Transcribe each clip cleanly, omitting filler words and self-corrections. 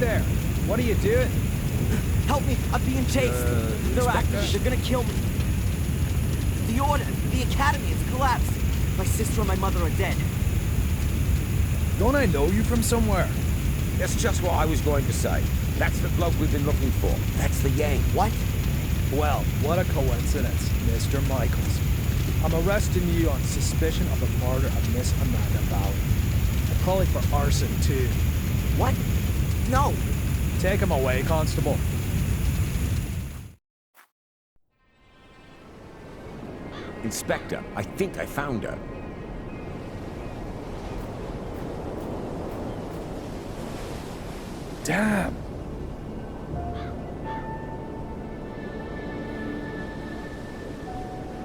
there! What are you doing? Help me! I'm being chased! They're after me! They're gonna kill me! The Order! The Academy has collapsed! My sister and my mother are dead. Don't I know you from somewhere? That's just what I was going to say. That's the bloke we've been looking for. That's the Yang. What? Well, what a coincidence, Mr. Michaels. I'm arresting you on suspicion of the murder of Miss Amanda Valley. And probably for arson, too. What? No! Take him away, Constable. Inspector, I think I found her. Damn!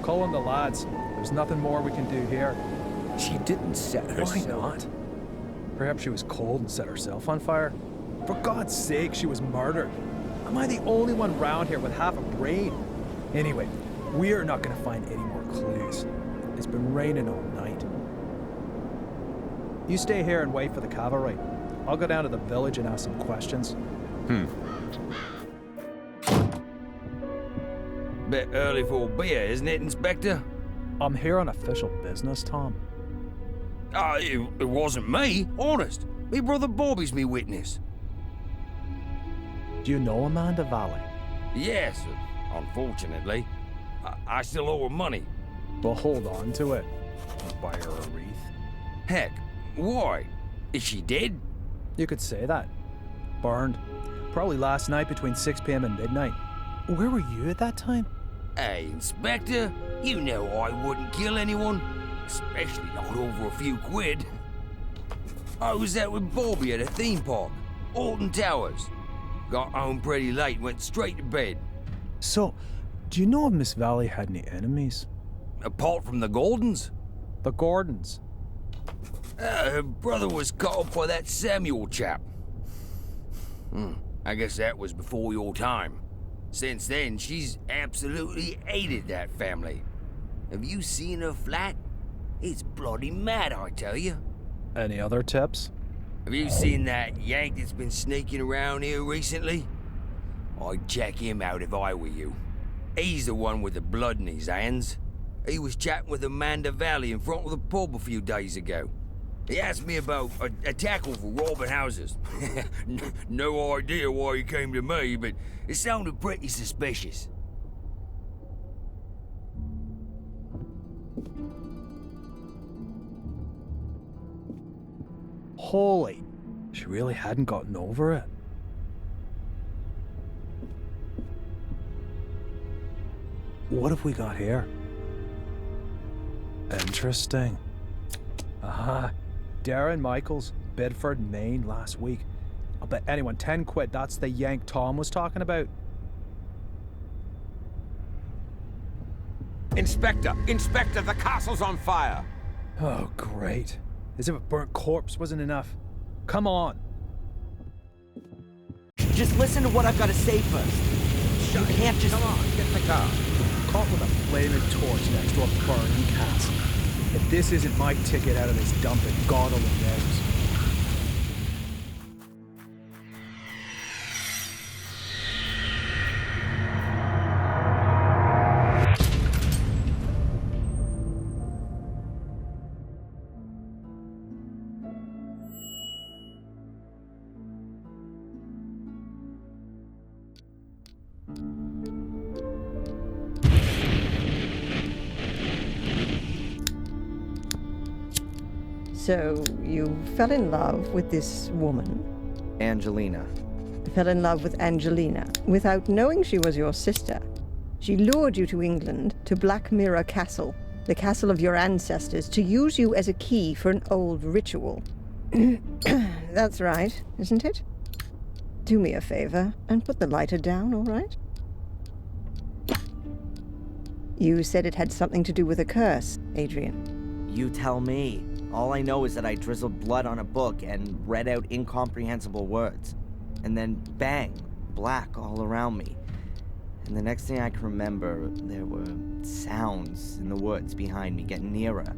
Calling the lads. There's nothing more we can do here. She didn't set herself. Why not? Perhaps she was cold and set herself on fire. For God's sake, she was murdered. Am I the only one round here with half a brain? Anyway, we're not gonna find any more clues. It's been raining all night. You stay here and wait for the cavalry. I'll go down to the village and ask some questions. Bit early for a beer, isn't it, Inspector? I'm here on official business, Tom. It wasn't me, honest. Me brother Bobby's me witness. Do you know Amanda Valley? Yes, unfortunately. I still owe her money. Well, hold on to it. I'll buy her a wreath. Heck, why? Is she dead? You could say that. Burned. Probably last night between 6 p.m. and midnight. Where were you at that time? Hey, Inspector, you know I wouldn't kill anyone. Especially not over a few quid. I was out with Bobby at a theme park, Alton Towers. Got home pretty late and went straight to bed. So, do you know if Miss Valley had any enemies? Apart from the Gordons? The Gordons. Her brother was caught up by that Samuel chap. I guess that was before your time. Since then, she's absolutely hated that family. Have you seen her flat? It's bloody mad, I tell you. Any other tips? Have you seen that Yank that's been sneaking around here recently? I'd check him out if I were you. He's the one with the blood in his hands. He was chatting with Amanda Valley in front of the pub a few days ago. He asked me about a tackle for robbing houses. No idea why he came to me, but it sounded pretty suspicious. Holy, she really hadn't gotten over it. What have we got here? Interesting. Aha. Darren Michaels, Bedford, Maine, last week. I'll bet anyone 10 quid that's the Yank Tom was talking about. Inspector! Inspector, the castle's on fire! Oh, great. As if a burnt corpse wasn't enough. Come on. Just listen to what I've got to say first. You can't just... Come on, get in the car. Caught with a flaming torch next to a burning castle. If this isn't my ticket out of this dumping, God only knows. So, you fell in love with this woman? Angelina. Fell in love with Angelina without knowing she was your sister. She lured you to England, to Black Mirror Castle, the castle of your ancestors, to use you as a key for an old ritual. That's right, isn't it? Do me a favor and put the lighter down, all right? You said it had something to do with a curse, Adrian. You tell me. All I know is that I drizzled blood on a book and read out incomprehensible words. And then bang, black all around me. And the next thing I can remember, there were sounds in the woods behind me getting nearer.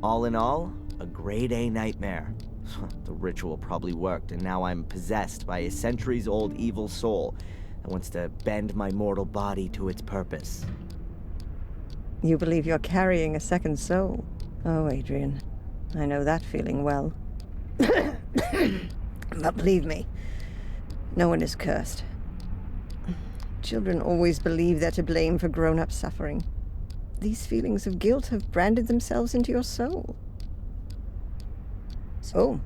All in all, a grade A nightmare. The ritual probably worked, and now I'm possessed by a centuries-old evil soul that wants to bend my mortal body to its purpose. You believe you're carrying a second soul? Oh, Adrian, I know that feeling well. But believe me, no one is cursed. Children always believe they're to blame for grown-up suffering. These feelings of guilt have branded themselves into your soul. So,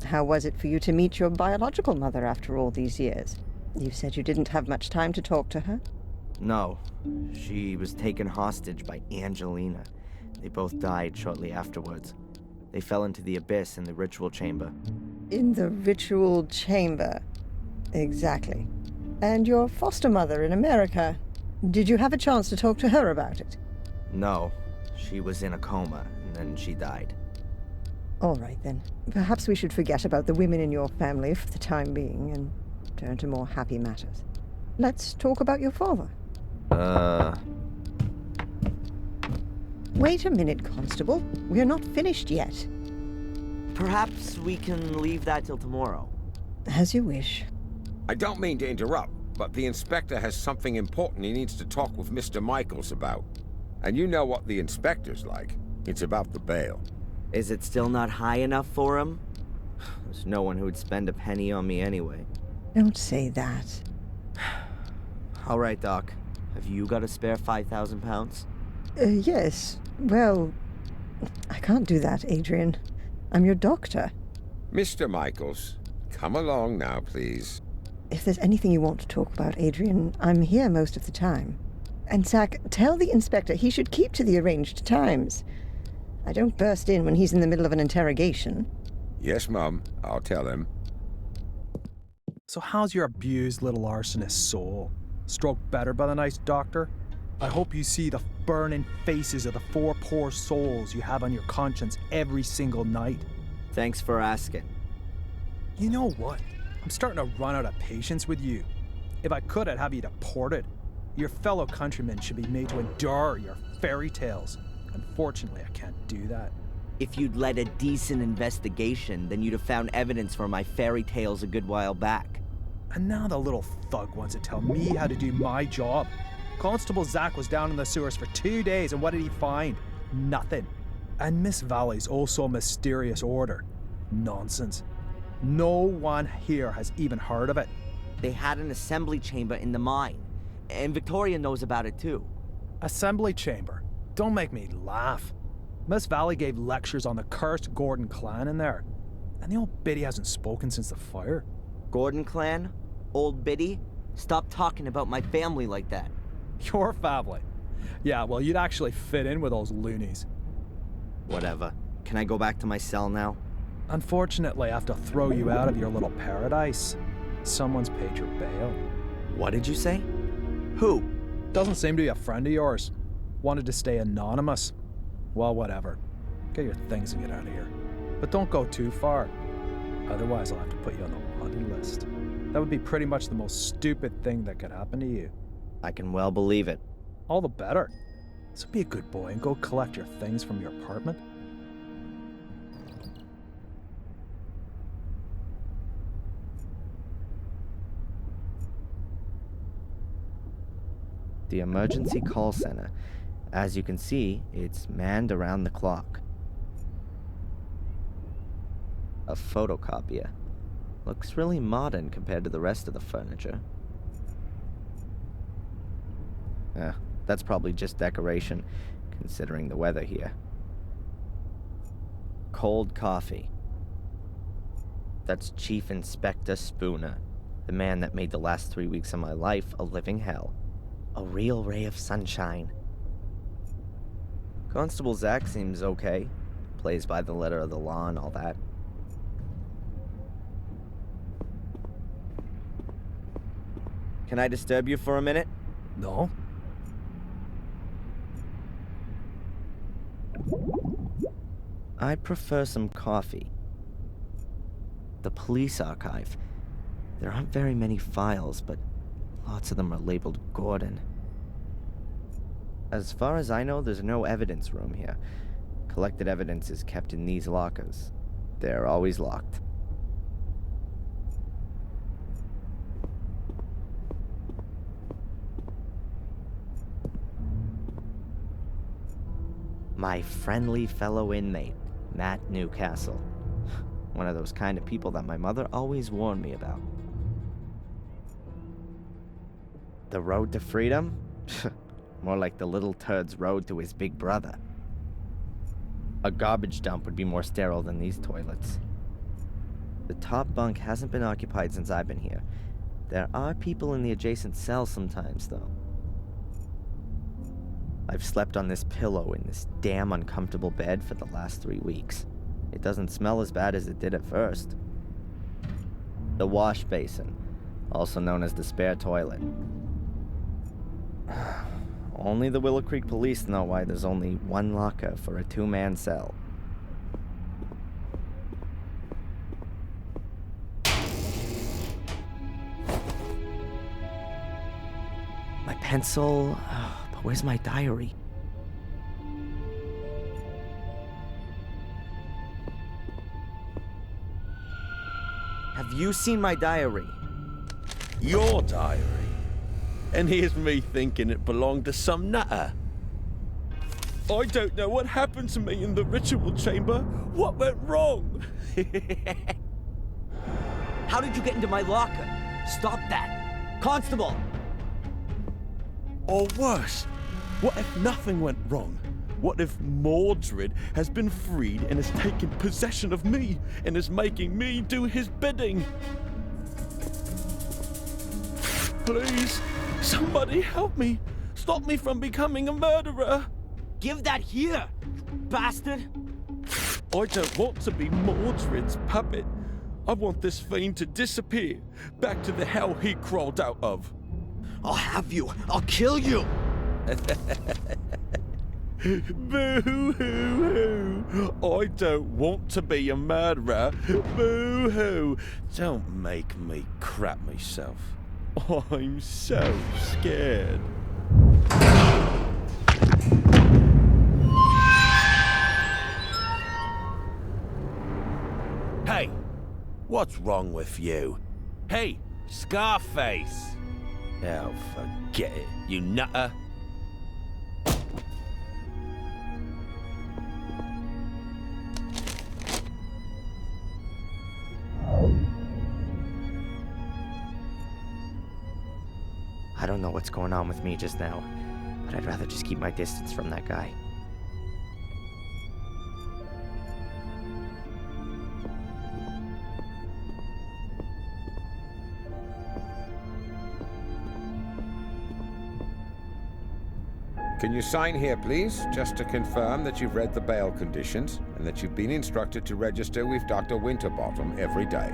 how was it for you to meet your biological mother after all these years? You said you didn't have much time to talk to her. No, she was taken hostage by Angelina. They both died shortly afterwards. They fell into the abyss in the ritual chamber. In the ritual chamber. Exactly. And your foster mother in America. Did you have a chance to talk to her about it? No, she was in a coma, and then she died. All right, then. Perhaps we should forget about the women in your family for the time being and turn to more happy matters. Let's talk about your father. Wait a minute, Constable. We're not finished yet. Perhaps we can leave that till tomorrow. As you wish. I don't mean to interrupt, but the inspector has something important he needs to talk with Mr. Michaels about. And you know what the inspector's like. It's about the bail. Is it still not high enough for him? There's no one who would spend a penny on me anyway. Don't say that. All right, Doc. Have you got a spare 5,000 pounds? Yes. Well, I can't do that, Adrian. I'm your doctor. Mr. Michaels, come along now, please. If there's anything you want to talk about, Adrian, I'm here most of the time. And Zach, tell the inspector he should keep to the arranged times. I don't burst in when he's in the middle of an interrogation. Yes, Mum. I'll tell him. So how's your abused little arsonist soul? Stroke better by the nice doctor? I hope you see the burning faces of the 4 poor souls you have on your conscience every single night. Thanks for asking. You know what? I'm starting to run out of patience with you. If I could, I'd have you deported. Your fellow countrymen should be made to endure your fairy tales. Unfortunately, I can't do that. If you'd led a decent investigation, then you'd have found evidence for my fairy tales a good while back. And now the little thug wants to tell me how to do my job. Constable Zach was down in the sewers for 2 days, and what did he find? Nothing. And Miss Valley's also a mysterious order. Nonsense. No one here has even heard of it. They had an assembly chamber in the mine, and Victoria knows about it too. Assembly chamber? Don't make me laugh. Miss Valley gave lectures on the cursed Gordon clan in there. And the old biddy hasn't spoken since the fire. Gordon clan? Old Biddy? Stop talking about my family like that. Your family? Yeah, well, you'd actually fit in with those loonies. Whatever. Can I go back to my cell now? Unfortunately, I have to throw you out of your little paradise. Someone's paid your bail. What did you say? Who? Doesn't seem to be a friend of yours. Wanted to stay anonymous. Well, whatever. Get your things and get out of here. But don't go too far. Otherwise, I'll have to put you on the naughty list. That would be pretty much the most stupid thing that could happen to you. I can well believe it. All the better. So be a good boy and go collect your things from your apartment. The emergency call center. As you can see, it's manned around the clock. A photocopier. Looks really modern compared to the rest of the furniture. That's probably just decoration, considering the weather here. Cold coffee. That's Chief Inspector Spooner, the man that made the last 3 weeks of my life a living hell. A real ray of sunshine. Constable Zach seems okay. Plays by the letter of the law and all that. Can I disturb you for a minute? No? I'd prefer some coffee. The police archive. There aren't very many files, but lots of them are labeled Gordon. As far as I know, there's no evidence room here. Collected evidence is kept in these lockers. They're always locked. My friendly fellow inmate, Matt Newcastle. One of those kind of people that my mother always warned me about. The road to freedom? More like the little turd's road to his big brother. A garbage dump would be more sterile than these toilets. The top bunk hasn't been occupied since I've been here. There are people in the adjacent cell sometimes, though. I've slept on this pillow in this damn uncomfortable bed for the last 3 weeks. It doesn't smell as bad as it did at first. The wash basin, also known as the spare toilet. Only the Willow Creek police know why there's only one locker for a 2-man cell. My pencil, but where's my diary? Have you seen my diary? Your diary? And here's me thinking it belonged to some nutter. I don't know what happened to me in the ritual chamber. What went wrong? How did you get into my locker? Stop that! Constable! Or worse, what if nothing went wrong? What if Mordred has been freed and has taken possession of me and is making me do his bidding? Please, somebody help me. Stop me from becoming a murderer. Give that here, bastard! I don't want to be Mordred's puppet. I want this fiend to disappear, back to the hell he crawled out of. I'll have you! I'll kill you! Boo-hoo-hoo! I don't want to be a murderer. Boo-hoo! Don't make me crap myself. I'm so scared. Hey, what's wrong with you? Hey, Scarface! Oh, forget it, you nutter. I don't know what's going on with me just now, but I'd rather just keep my distance from that guy. Can you sign here, please, just to confirm that you've read the bail conditions and that you've been instructed to register with Dr. Winterbottom every day.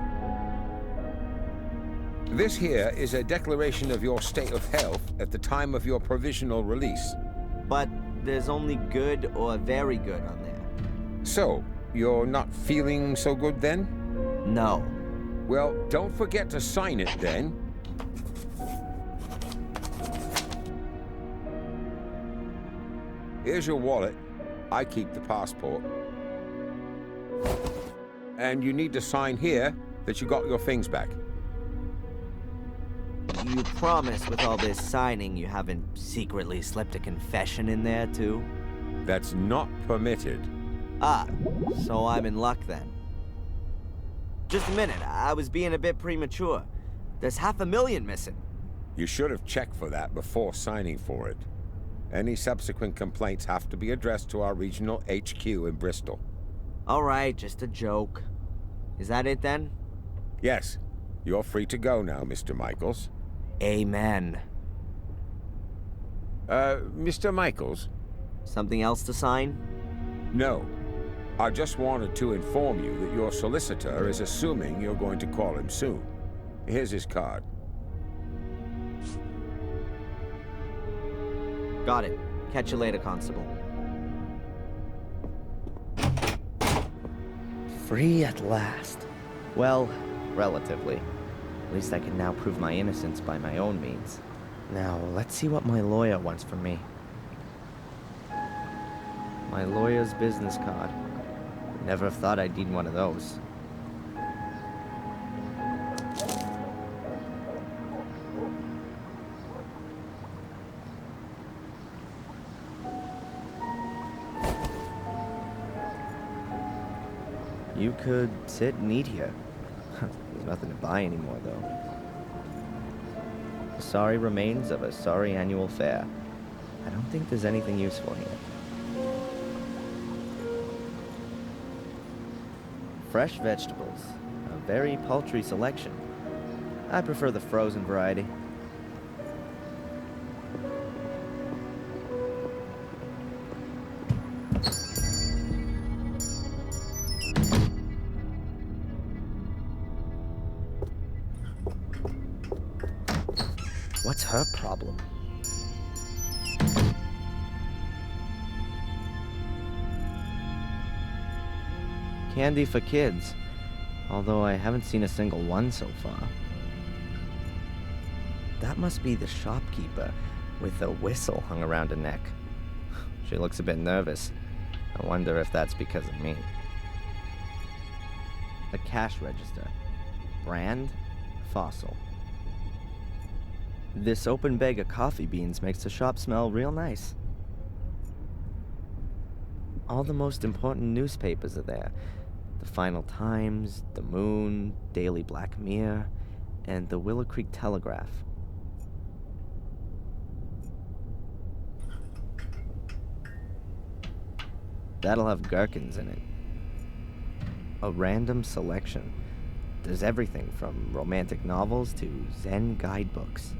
This here is a declaration of your state of health at the time of your provisional release. But there's only good or very good on there. So, you're not feeling so good then? No. Well, don't forget to sign it then. Here's your wallet. I keep the passport. And you need to sign here that you got your things back. You promise with all this signing you haven't secretly slipped a confession in there, too? That's not permitted. Ah, so I'm in luck then. Just a minute, I was being a bit premature. There's 500,000 missing. You should have checked for that before signing for it. Any subsequent complaints have to be addressed to our regional HQ in Bristol. All right, just a joke. Is that it then? Yes, you're free to go now, Mr. Michaels. Amen. Mr. Michaels? Something else to sign? No. I just wanted to inform you that your solicitor is assuming you're going to call him soon. Here's his card. Got it. Catch you later, Constable. Free at last. Well, relatively. At least I can now prove my innocence by my own means. Now, let's see what my lawyer wants from me. My lawyer's business card. Never have thought I'd need one of those. You could sit and eat here. There's nothing to buy anymore, though. The sorry remains of a sorry annual fair. I don't think there's anything useful here. Fresh vegetables. A very paltry selection. I prefer the frozen variety. What's her problem? Candy for kids, although I haven't seen a single one so far. That must be the shopkeeper with a whistle hung around her neck. She looks a bit nervous. I wonder if that's because of me. A cash register. Brand? Fossil. This open bag of coffee beans makes the shop smell real nice. All the most important newspapers are there. The Final Times, The Moon, Daily Black Mirror, and the Willow Creek Telegraph. That'll have gherkins in it. A random selection. There's everything from romantic novels to Zen guidebooks.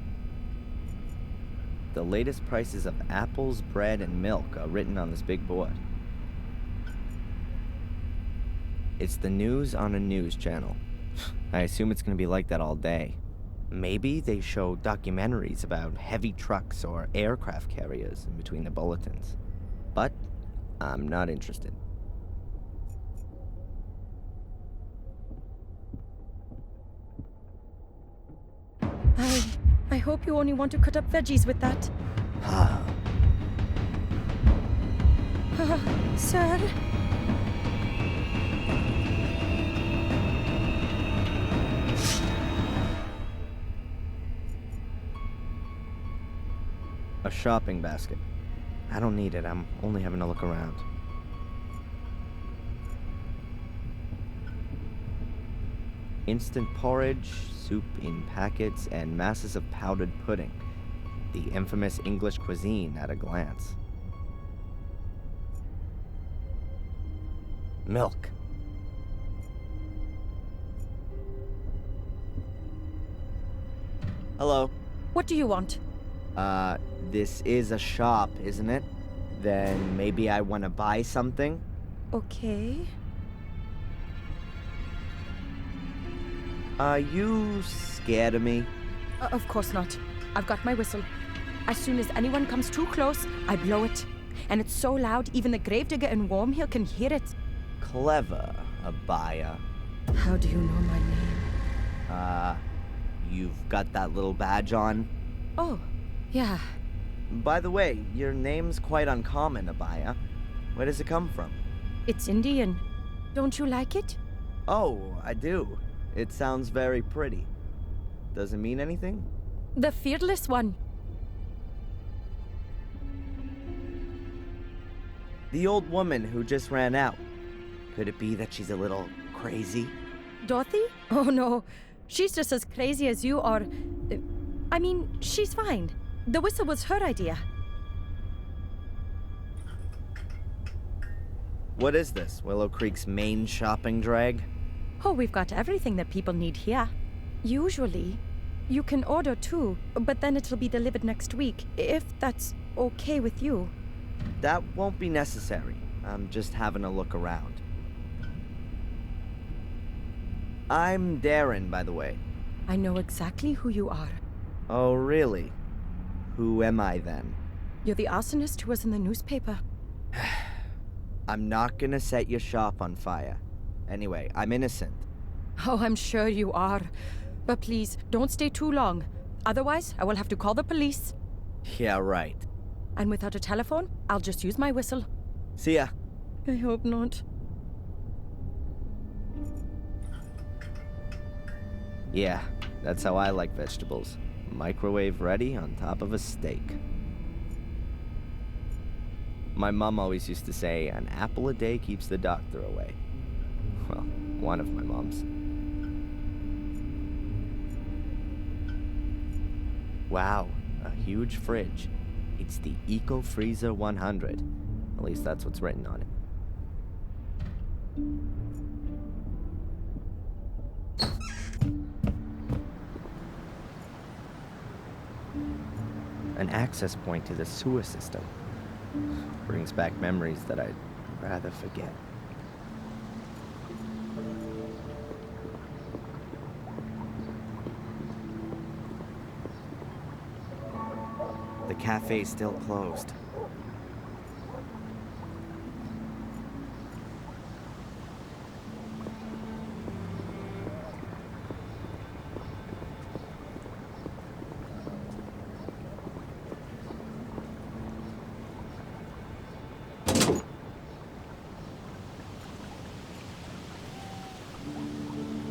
The latest prices of apples, bread, and milk are written on this big board. It's the news on a news channel. I assume it's going to be like that all day. Maybe they show documentaries about heavy trucks or aircraft carriers in between the bulletins. But I'm not interested. I hope you only want to cut up veggies with that. Sir? A shopping basket. I don't need it. I'm only having a look around. Instant porridge, soup in packets, and masses of powdered pudding. The infamous English cuisine at a glance. Milk. Hello. What do you want? This is a shop, isn't it? Then maybe I want to buy something? Okay. Are you scared of me? Of course not. I've got my whistle. As soon as anyone comes too close, I blow it. And it's so loud, even the gravedigger in Wormhill can hear it. Clever, Abaya. How do you know my name? You've got that little badge on? Oh, yeah. By the way, your name's quite uncommon, Abaya. Where does it come from? It's Indian. Don't you like it? Oh, I do. It sounds very pretty. Does it mean anything? The fearless one. The old woman who just ran out. Could it be that she's a little crazy? Dorothy? Oh no. She's just as crazy as you are. I mean, she's fine. The whistle was her idea. What is this? Willow Creek's main shopping drag? Oh, we've got everything that people need here. Usually, you can order too, but then it'll be delivered next week, if that's okay with you. That won't be necessary. I'm just having a look around. I'm Darren, by the way. I know exactly who you are. Oh, really? Who am I then? You're the arsonist who was in the newspaper. I'm not gonna set your shop on fire. Anyway, I'm innocent. Oh, I'm sure you are. But please, don't stay too long. Otherwise, I will have to call the police. Yeah, right. And without a telephone, I'll just use my whistle. See ya. I hope not. Yeah, that's how I like vegetables. Microwave ready on top of a steak. My mom always used to say, an apple a day keeps the doctor away. Well, one of my moms. Wow, a huge fridge. It's the Eco Freezer 100. At least that's what's written on it. An access point to the sewer system. Brings back memories that I'd rather forget. The cafe's still closed.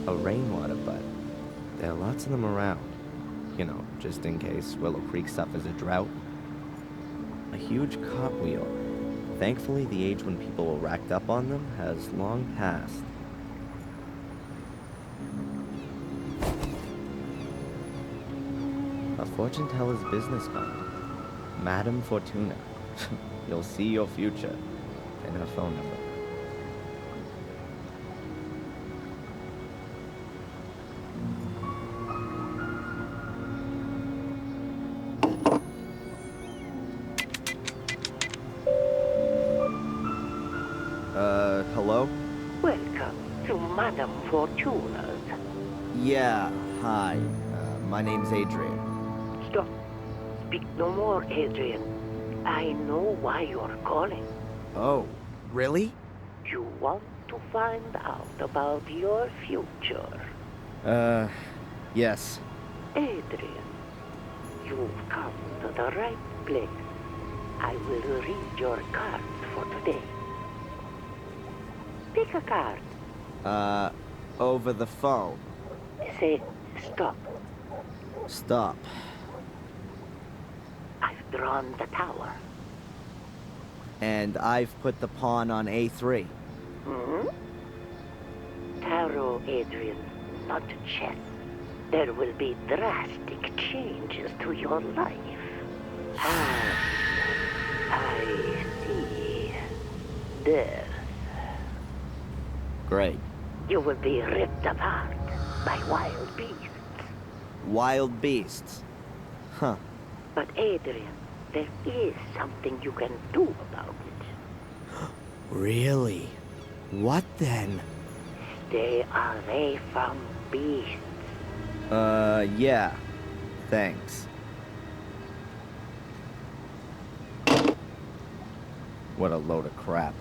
A rainwater butt. There are lots of them around. You know, just in case Willow Creek suffers a drought. A huge cartwheel. Thankfully, the age when people were racked up on them has long passed. A fortune teller's business card. Madame Fortuna. You'll see your future. And her phone number. Hello? Welcome to Madame Fortuna's. Yeah, hi. My name's Adrian. Stop. Speak no more, Adrian. I know why you're calling. Oh, really? You want to find out about your future. Yes. Adrian, you've come to the right place. I will read your cards for today. Pick a card. Over the phone. Say stop. Stop. I've drawn the tower. And I've put the pawn on A3. Hmm? Tarot, Adrian, not chess. There will be drastic changes to your life. Ah, I see. Death. Great. You will be ripped apart by wild beasts. Wild beasts. Huh. But Adrian, there is something you can do about it. Really? What then? Stay away from beasts. Yeah. Thanks. What a load of crap.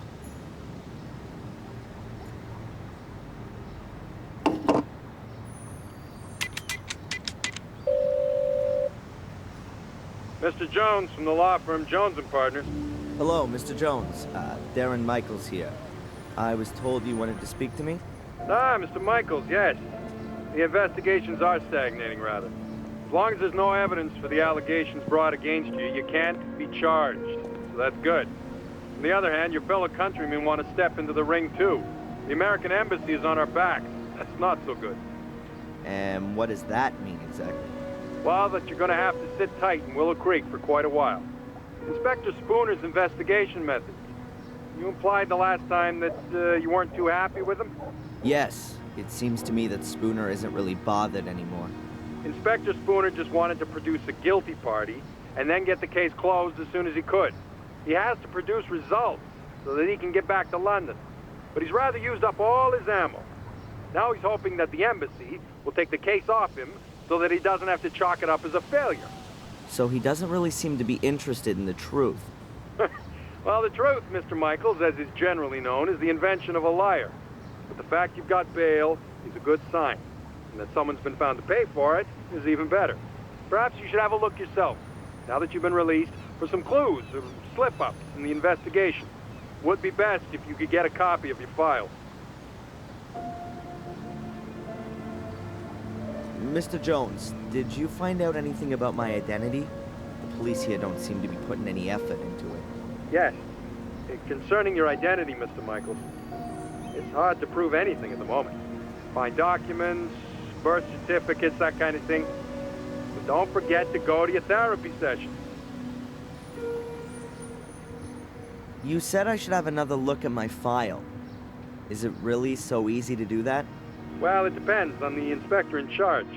Mr. Jones from the law firm Jones & Partners. Hello, Mr. Jones. Darren Michaels here. I was told you wanted to speak to me? Ah, Mr. Michaels, yes. The investigations are stagnating, rather. As long as there's no evidence for the allegations brought against you, you can't be charged. So that's good. On the other hand, your fellow countrymen want to step into the ring, too. The American embassy is on our backs. That's not so good. And what does that mean exactly? Well, that you're going to have to sit tight in Willow Creek for quite a while. Inspector Spooner's investigation methods. You implied the last time that you weren't too happy with them? Yes. It seems to me that Spooner isn't really bothered anymore. Inspector Spooner just wanted to produce a guilty party and then get the case closed as soon as he could. He has to produce results so that he can get back to London. But he's rather used up all his ammo. Now he's hoping that the embassy will take the case off him so that he doesn't have to chalk it up as a failure. So he doesn't really seem to be interested in the truth. Well, the truth, Mr. Michaels, as is generally known, is the invention of a liar. But the fact you've got bail is a good sign. And that someone's been found to pay for it is even better. Perhaps you should have a look yourself, now that you've been released, for some clues or slip-ups in the investigation. Would be best if you could get a copy of your file. Mr. Jones, did you find out anything about my identity? The police here don't seem to be putting any effort into it. Yes. Concerning your identity, Mr. Michaels, it's hard to prove anything at the moment. Find documents, birth certificates, that kind of thing. But don't forget to go to your therapy session. You said I should have another look at my file. Is it really so easy to do that? Well, it depends on the inspector in charge.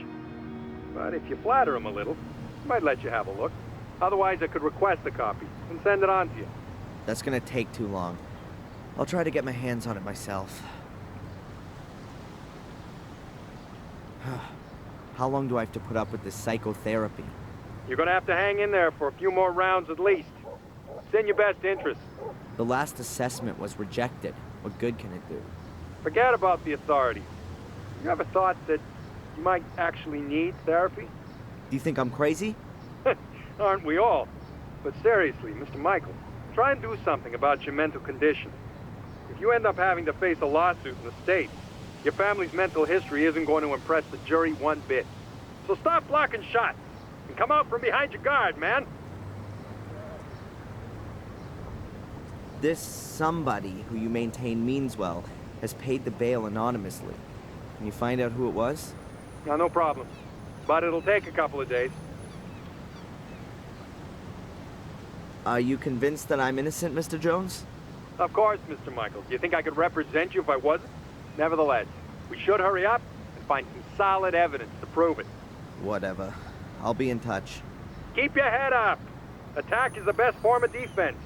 But if you flatter him a little, he might let you have a look. Otherwise, I could request a copy and send it on to you. That's gonna take too long. I'll try to get my hands on it myself. How long do I have to put up with this psychotherapy? You're gonna have to hang in there for a few more rounds at least. It's in your best interest. The last assessment was rejected. What good can it do? Forget about the authorities. You ever thought that you might actually need therapy? Do you think I'm crazy? Aren't we all? But seriously, Mr. Michael, try and do something about your mental condition. If you end up having to face a lawsuit in the States, your family's mental history isn't going to impress the jury one bit. So stop blocking shots and come out from behind your guard, man. This somebody who you maintain means well has paid the bail anonymously. Can you find out who it was? No problem. But it'll take a couple of days. Are you convinced that I'm innocent, Mr. Jones? Of course, Mr. Michaels. Do you think I could represent you if I wasn't? Nevertheless, we should hurry up and find some solid evidence to prove it. Whatever. I'll be in touch. Keep your head up. Attack is the best form of defense.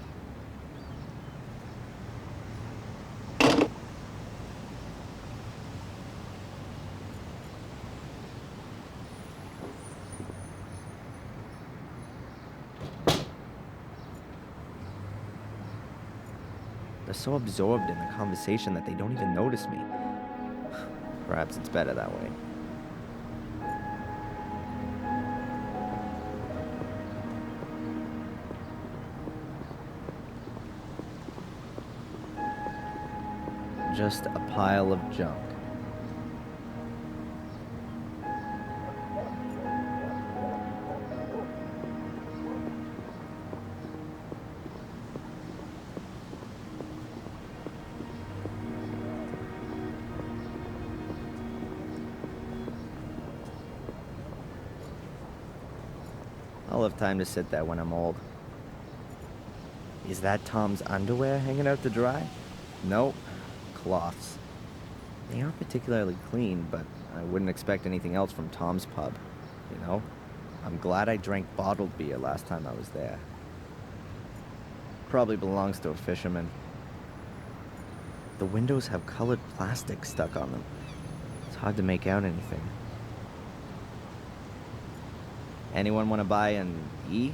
They're so absorbed in the conversation that they don't even notice me. Perhaps it's better that way. Just a pile of junk. I'll have time to sit there when I'm old. Is that Tom's underwear hanging out to dry? Nope. Cloths. They aren't particularly clean, but I wouldn't expect anything else from Tom's pub. You know? I'm glad I drank bottled beer last time I was there. Probably belongs to a fisherman. The windows have colored plastic stuck on them. It's hard to make out anything. Anyone want to buy an E?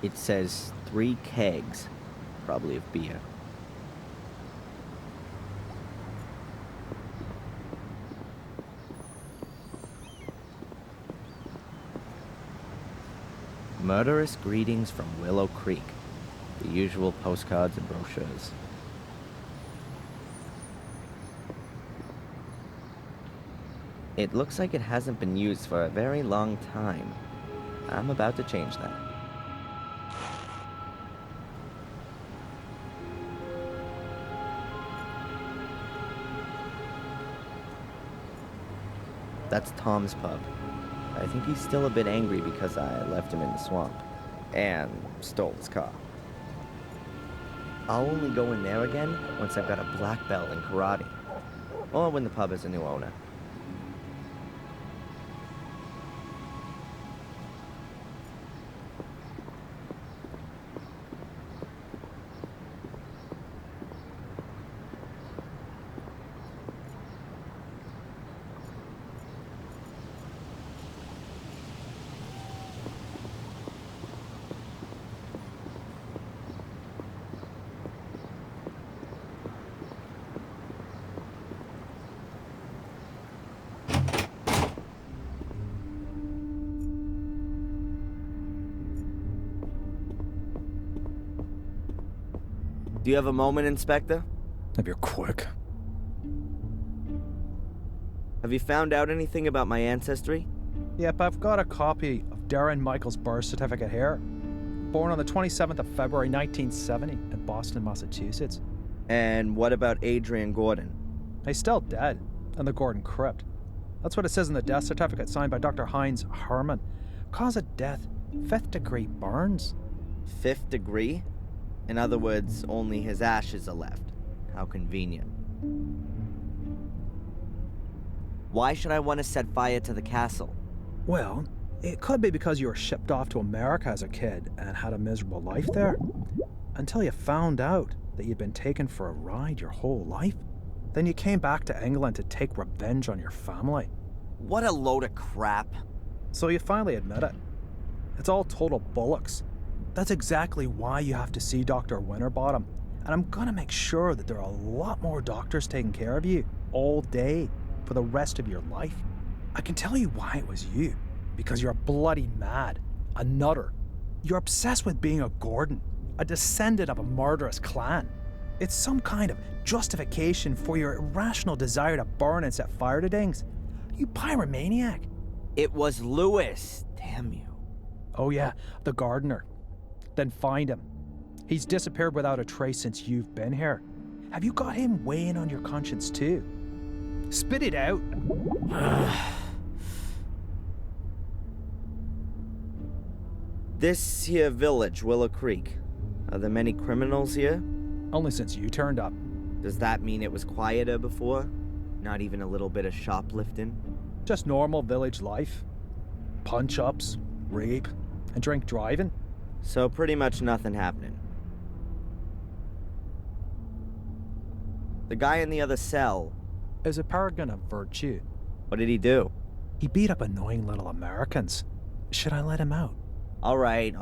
It says 3 kegs, probably of beer. Murderous greetings from Willow Creek. The usual postcards and brochures. It looks like it hasn't been used for a very long time. I'm about to change that. That's Tom's pub. I think he's still a bit angry because I left him in the swamp. And stole his car. I'll only go in there again once I've got a black belt in karate. Or when the pub has a new owner. Do you have a moment, Inspector? If you're quick. Have you found out anything about my ancestry? Yep, I've got a copy of Darren Michael's birth certificate here. Born on the 27th of February 1970 in Boston, Massachusetts. And what about Adrian Gordon? He's still dead in the Gordon crypt. That's what it says in the death certificate signed by Dr. Heinz Herman. Cause of death, 5th degree burns. 5th degree? In other words, only his ashes are left. How convenient. Why should I want to set fire to the castle? Well, it could be because you were shipped off to America as a kid and had a miserable life there. Until you found out that you'd been taken for a ride your whole life. Then you came back to England to take revenge on your family. What a load of crap. So you finally admit it. It's all total bollocks. That's exactly why you have to see Dr. Winterbottom. And I'm gonna make sure that there are a lot more doctors taking care of you all day for the rest of your life. I can tell you why it was you. Because you're bloody mad. A nutter. You're obsessed with being a Gordon. A descendant of a murderous clan. It's some kind of justification for your irrational desire to burn and set fire to things. You pyromaniac. It was Lewis. Damn you. Oh yeah, the gardener. Then find him. He's disappeared without a trace since you've been here. Have you got him weighing on your conscience too? Spit it out. This here village, Willow Creek. Are there many criminals here? Only since you turned up. Does that mean it was quieter before? Not even a little bit of shoplifting? Just normal village life. Punch-ups, rape, and drink driving. So pretty much nothing happening. The guy in the other cell. Is a paragon of virtue. What did he do? He beat up annoying little Americans. Should I let him out? All right.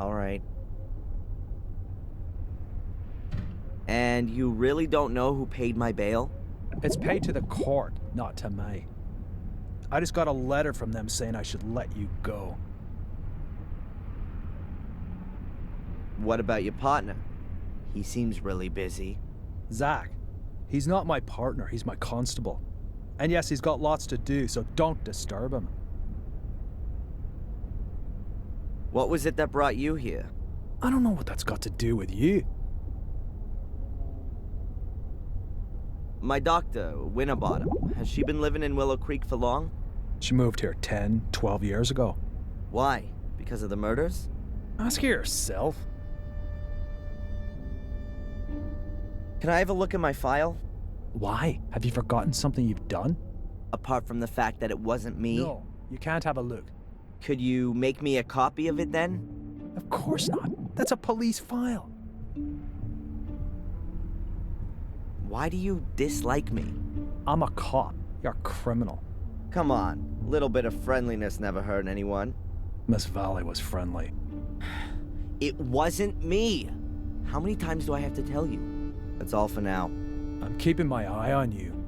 And you really don't know who paid my bail? It's paid to the court, not to me. I just got a letter from them saying I should let you go. What about your partner? He seems really busy. Zach. He's not my partner, he's my constable. And yes, he's got lots to do, so don't disturb him. What was it that brought you here? I don't know what that's got to do with you. My doctor, Winterbottom, has she been living in Willow Creek for long? She moved here 10, 12 years ago. Why? Because of the murders? Ask her yourself. Can I have a look at my file? Why? Have you forgotten something you've done? Apart from the fact that it wasn't me? No, you can't have a look. Could you make me a copy of it then? Of course not. That's a police file. Why do you dislike me? I'm a cop. You're a criminal. Come on, a little bit of friendliness never hurt anyone. Miss Valley was friendly. It wasn't me! How many times do I have to tell you? That's all for now. I'm keeping my eye on you.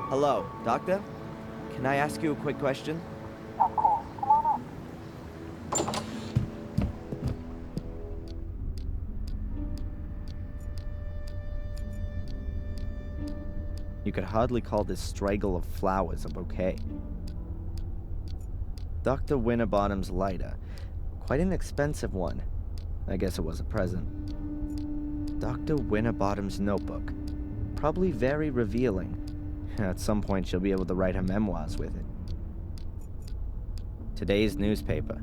Hello, Doctor? Can I ask you a quick question? Of course. Come on up. You could hardly call this straggle of flowers a bouquet. Dr. Winterbottom's lighter. Quite an expensive one. I guess it was a present. Dr. Winterbottom's notebook. Probably very revealing. At some point, she'll be able to write her memoirs with it. Today's newspaper.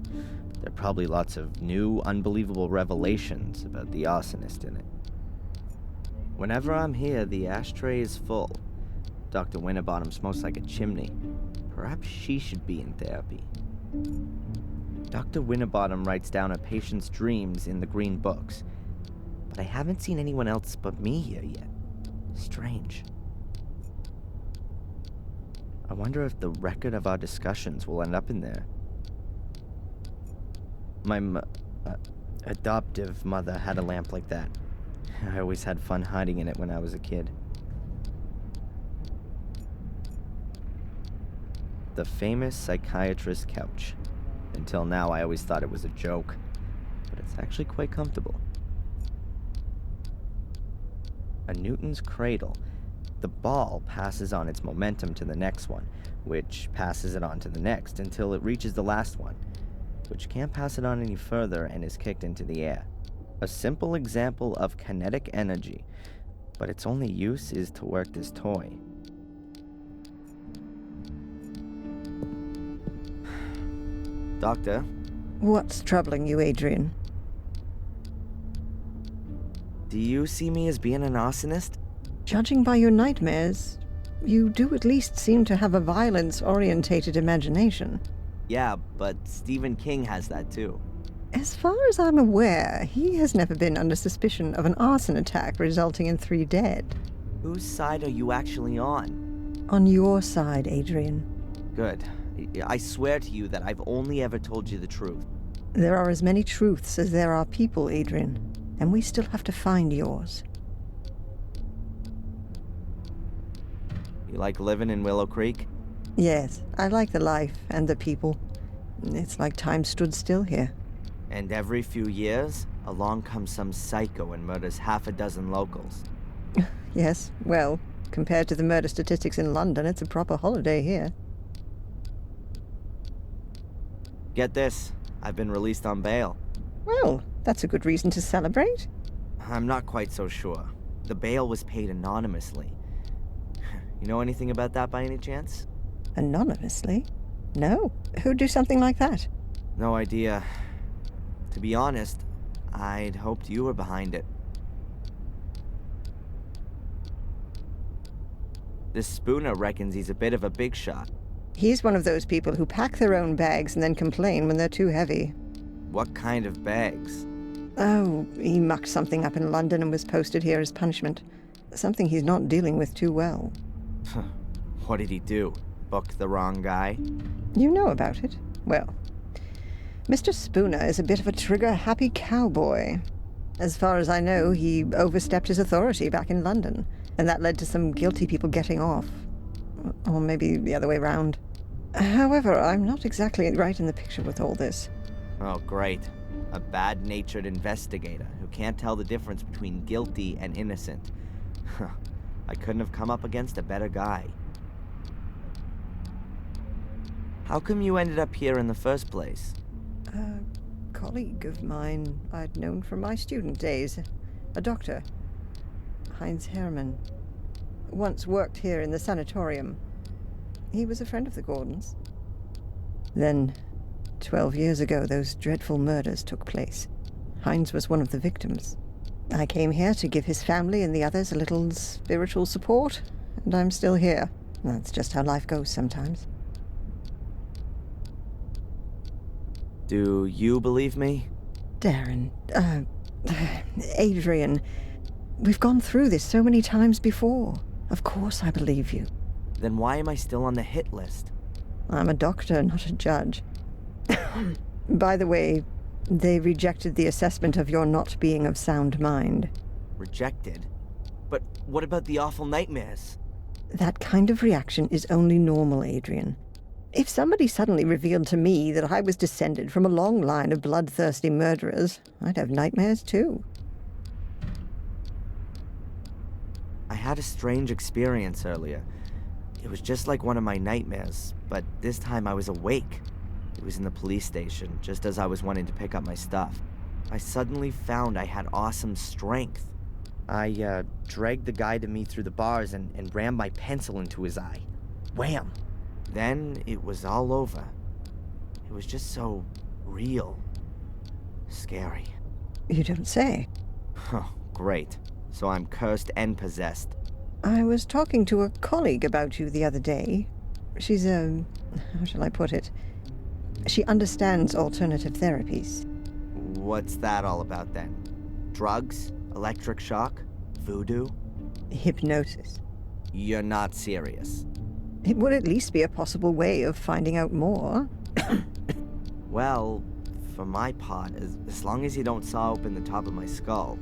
There are probably lots of new, unbelievable revelations about the arsonist in it. Whenever I'm here, the ashtray is full. Dr. Winterbottom smokes like a chimney. Perhaps she should be in therapy. Dr. Winterbottom writes down a patient's dreams in the green books, but I haven't seen anyone else but me here yet. Strange. I wonder if the record of our discussions will end up in there. My adoptive mother had a lamp like that. I always had fun hiding in it when I was a kid. The famous psychiatrist's couch. Until now, I always thought it was a joke, but it's actually quite comfortable. A Newton's cradle. The ball passes on its momentum to the next one, which passes it on to the next until it reaches the last one, which can't pass it on any further and is kicked into the air. A simple example of kinetic energy, but its only use is to work this toy. Doctor? What's troubling you, Adrian? Do you see me as being an arsonist? Judging by your nightmares, you do at least seem to have a violence-orientated imagination. Yeah, but Stephen King has that too. As far as I'm aware, he has never been under suspicion of an arson attack resulting in 3 dead. Whose side are you actually on? On your side, Adrian. Good. I swear to you that I've only ever told you the truth. There are as many truths as there are people, Adrian, and we still have to find yours. You like living in Willow Creek? Yes, I like the life and the people. It's like time stood still here. And every few years, along comes some psycho and murders half a dozen locals. Yes, well, compared to the murder statistics in London, it's a proper holiday here. Get this, I've been released on bail. Well, that's a good reason to celebrate. I'm not quite so sure. The bail was paid anonymously. You know anything about that by any chance? Anonymously? No. Who'd do something like that? No idea. To be honest, I'd hoped you were behind it. This Spooner reckons he's a bit of a big shot. He's one of those people who pack their own bags and then complain when they're too heavy. What kind of bags? Oh, he mucked something up in London and was posted here as punishment. Something he's not dealing with too well. What did he do? Book the wrong guy? You know about it? Well, Mr. Spooner is a bit of a trigger-happy cowboy. As far as I know, he overstepped his authority back in London, and that led to some guilty people getting off. Or maybe the other way round. However, I'm not exactly right in the picture with all this. Oh, great. A bad-natured investigator who can't tell the difference between guilty and innocent. I couldn't have come up against a better guy. How come you ended up here in the first place? A colleague of mine I'd known from my student days. A doctor. Heinz Hermann. Once worked here in the sanatorium. He was a friend of the Gordons. Then, 12 years ago, those dreadful murders took place. Heinz was one of the victims. I came here to give his family and the others a little spiritual support, and I'm still here. That's just how life goes sometimes. Do you believe me? Darren, Adrian, we've gone through this so many times before. Of course I believe you. Then why am I still on the hit list? I'm a doctor, not a judge. By the way, they rejected the assessment of your not being of sound mind. Rejected? But what about the awful nightmares? That kind of reaction is only normal, Adrian. If somebody suddenly revealed to me that I was descended from a long line of bloodthirsty murderers, I'd have nightmares too. I had a strange experience earlier. It was just like one of my nightmares, but this time I was awake. It was in the police station, just as I was wanting to pick up my stuff. I suddenly found I had awesome strength. I dragged the guy to me through the bars and rammed my pencil into his eye. Wham! Then it was all over. It was just so real. Scary. You don't say. Oh, great. so I'm cursed and possessed. I was talking to a colleague about you the other day. She's how shall I put it? She understands alternative therapies. What's that all about then? Drugs? Electric shock? Voodoo? Hypnosis. You're not serious. It would at least be a possible way of finding out more. Well, for my part, as long as you don't saw open the top of my skull.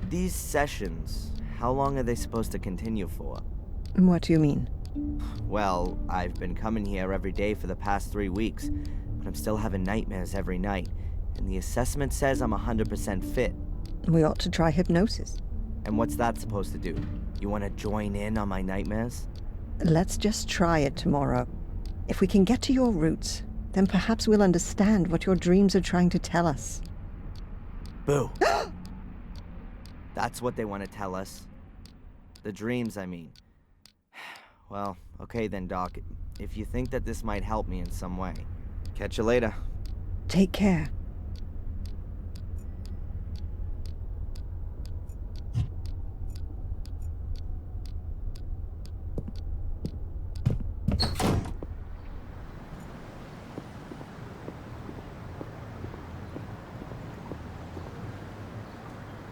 These sessions, how long are they supposed to continue for? What do you mean? Well, I've been coming here every day for the past 3 weeks, but I'm still having nightmares every night, and the assessment says I'm 100% fit. We ought to try hypnosis. And what's that supposed to do? You want to join in on my nightmares? Let's just try it tomorrow. If we can get to your roots, then perhaps we'll understand what your dreams are trying to tell us. Boo. That's what they want to tell us. The dreams, I mean. Well, okay then, Doc. If you think that this might help me in some way. Catch you later. Take care.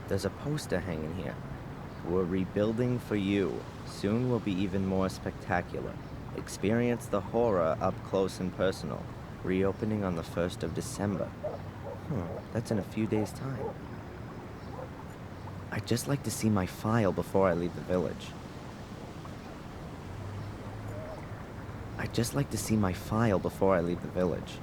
There's a poster hanging here. We're rebuilding for you. Soon will be even more spectacular. Experience the horror up close and personal. Reopening on the 1st of December. That's in a few days' time. I'd just like to see my file before I leave the village. I'd just like to see my file before I leave the village.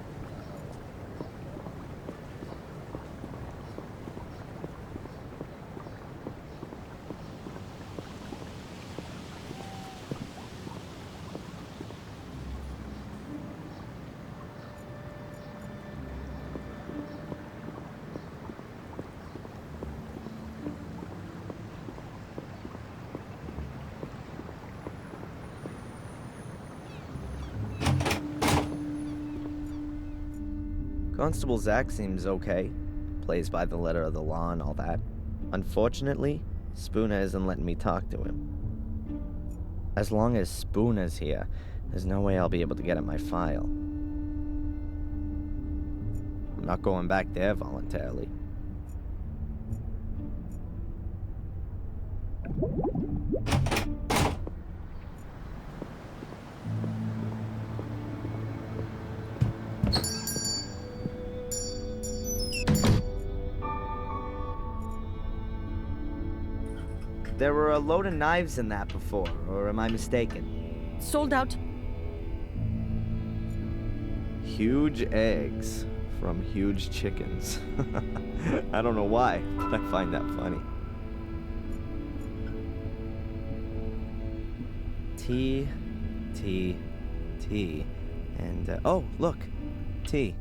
Constable Zach seems okay. Plays by the letter of the law and all that. Unfortunately, Spooner isn't letting me talk to him. As long as Spooner's here, there's no way I'll be able to get at my file. I'm not going back there voluntarily. There were a load of knives in that before, or am I mistaken? Sold out. Huge eggs from huge chickens. I don't know why, but I find that funny. Tea, and oh, look, tea.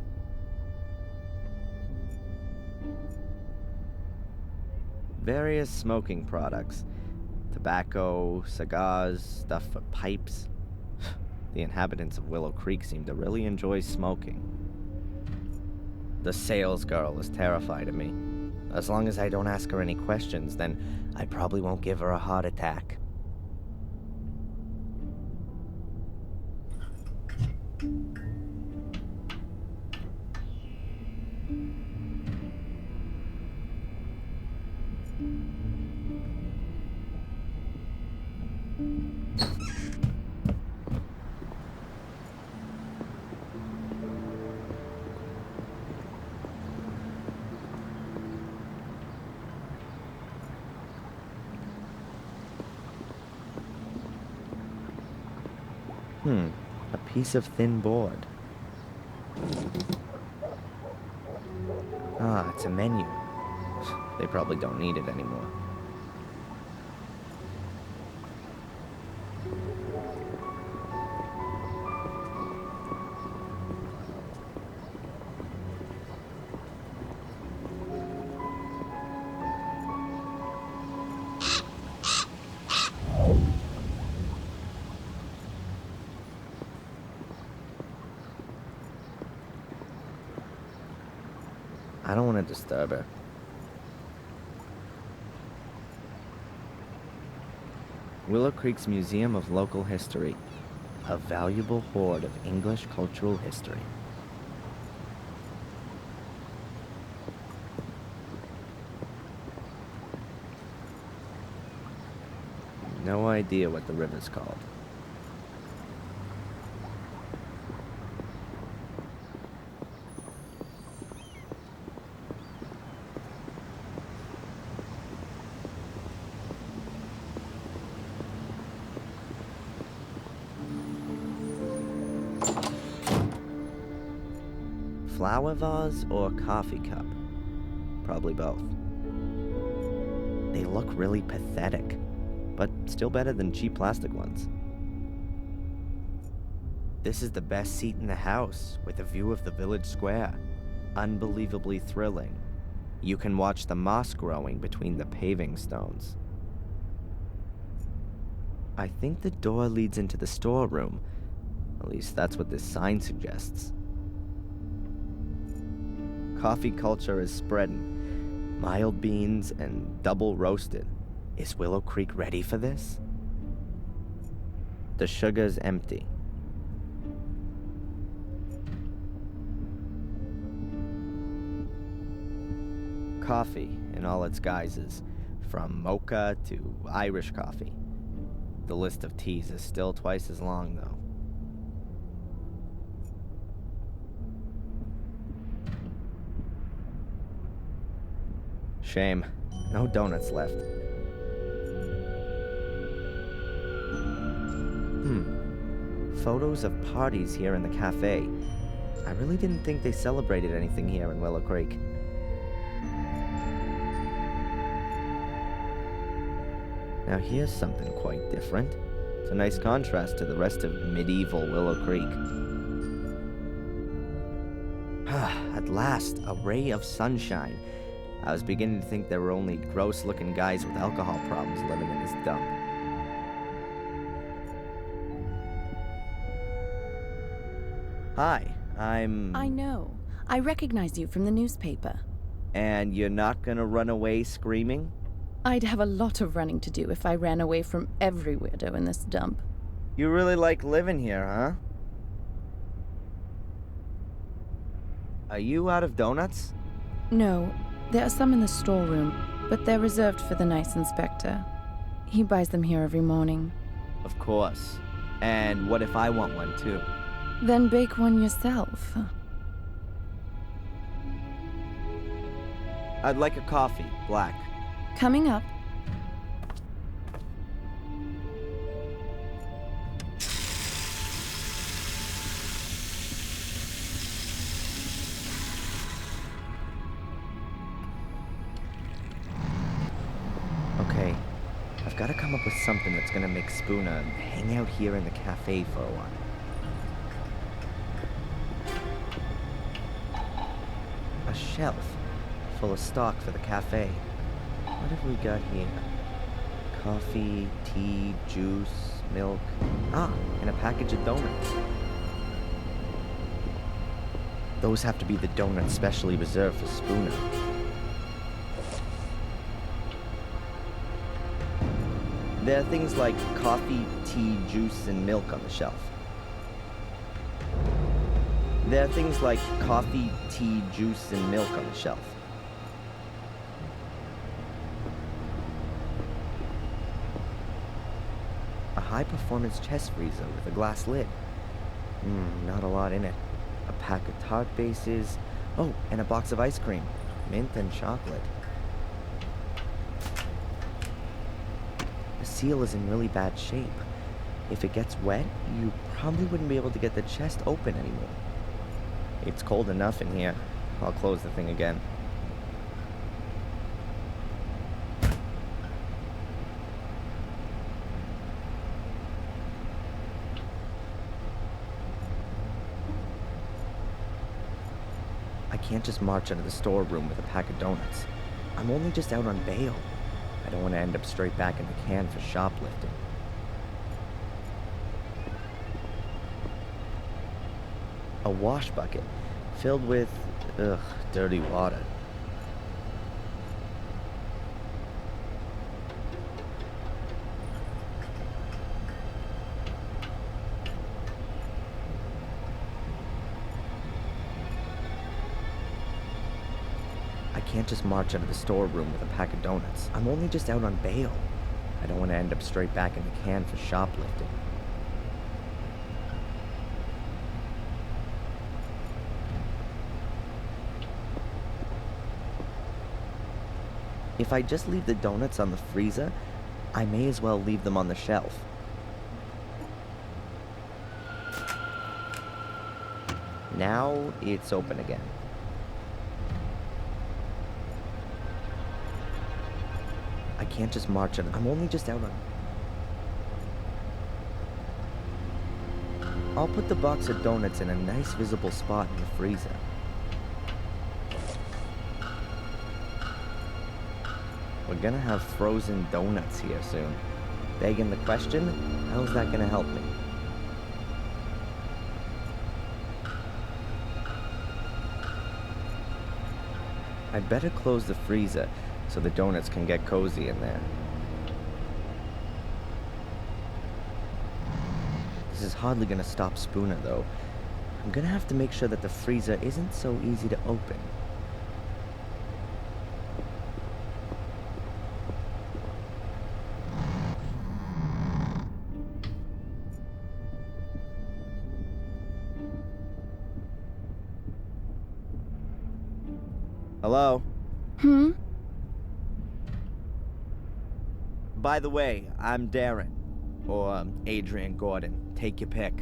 Various smoking products. Tobacco, cigars, stuff for pipes. The inhabitants of Willow Creek seem to really enjoy smoking. The sales girl is terrified of me. As long as I don't ask her any questions, then I probably won't give her a heart attack. A piece of thin board. Ah, it's a menu. They probably don't need it anymore. I don't want to disturb her. Willow Creek's Museum of Local History. A valuable hoard of English cultural history. No idea what the river's called. Flower vase or coffee cup? Probably both. They look really pathetic, but still better than cheap plastic ones. This is the best seat in the house, with a view of the village square. Unbelievably thrilling. You can watch the moss growing between the paving stones. I think the door leads into the storeroom. At least that's what this sign suggests. Coffee culture is spreading. Mild beans and double roasted. Is Willow Creek ready for this? The sugar's empty. Coffee in all its guises, from mocha to Irish coffee. The list of teas is still twice as long, though. Shame. No donuts left. Photos of parties here in the cafe. I really didn't think they celebrated anything here in Willow Creek. Now here's something quite different. It's a nice contrast to the rest of medieval Willow Creek. At last, a ray of sunshine. I was beginning to think there were only gross-looking guys with alcohol problems living in this dump. Hi, I know. I recognize you from the newspaper. And you're not gonna run away screaming? I'd have a lot of running to do if I ran away from every weirdo in this dump. You really like living here, huh? Are you out of donuts? No, there are some in the storeroom, but they're reserved for the nice inspector. He buys them here every morning. Of course. And what if I want one too? Then bake one yourself. I'd like a coffee, black. Coming up. Okay, I've got to come up with something that's gonna make Spooner hang out here in the cafe for a while. A shelf full of stock for the cafe. What have we got here? Coffee, tea, juice, milk. And a package of donuts. Those have to be the donuts specially reserved for Spooner. There are things like coffee, tea, juice, and milk on the shelf. There are things like coffee, tea, juice, and milk on the shelf. A high-performance chest freezer with a glass lid. Not a lot in it. A pack of tart bases. Oh, and a box of ice cream. Mint and chocolate. The seal is in really bad shape. If it gets wet, you probably wouldn't be able to get the chest open anymore. It's cold enough in here. I'll close the thing again. I can't just march out of the storeroom with a pack of donuts. I'm only just out on bail. I don't want to end up straight back in the can for shoplifting. A wash bucket filled with, dirty water. can't just march out of the storeroom with a pack of donuts. I'm only just out on bail. I don't want to end up straight back in the can for shoplifting. If I just leave the donuts on the freezer, I may as well leave them on the shelf. Now it's open again. I can't just march in. I'm only just out on... I'll put the box of donuts in a nice visible spot in the freezer. We're gonna have frozen donuts here soon. Begging the question, how's that gonna help me? I'd better close the freezer so the donuts can get cozy in there. This is hardly gonna stop Spooner though. I'm gonna have to make sure that the freezer isn't so easy to open. Hello? By the way, I'm Darren. Or Adrian Gordon. Take your pick.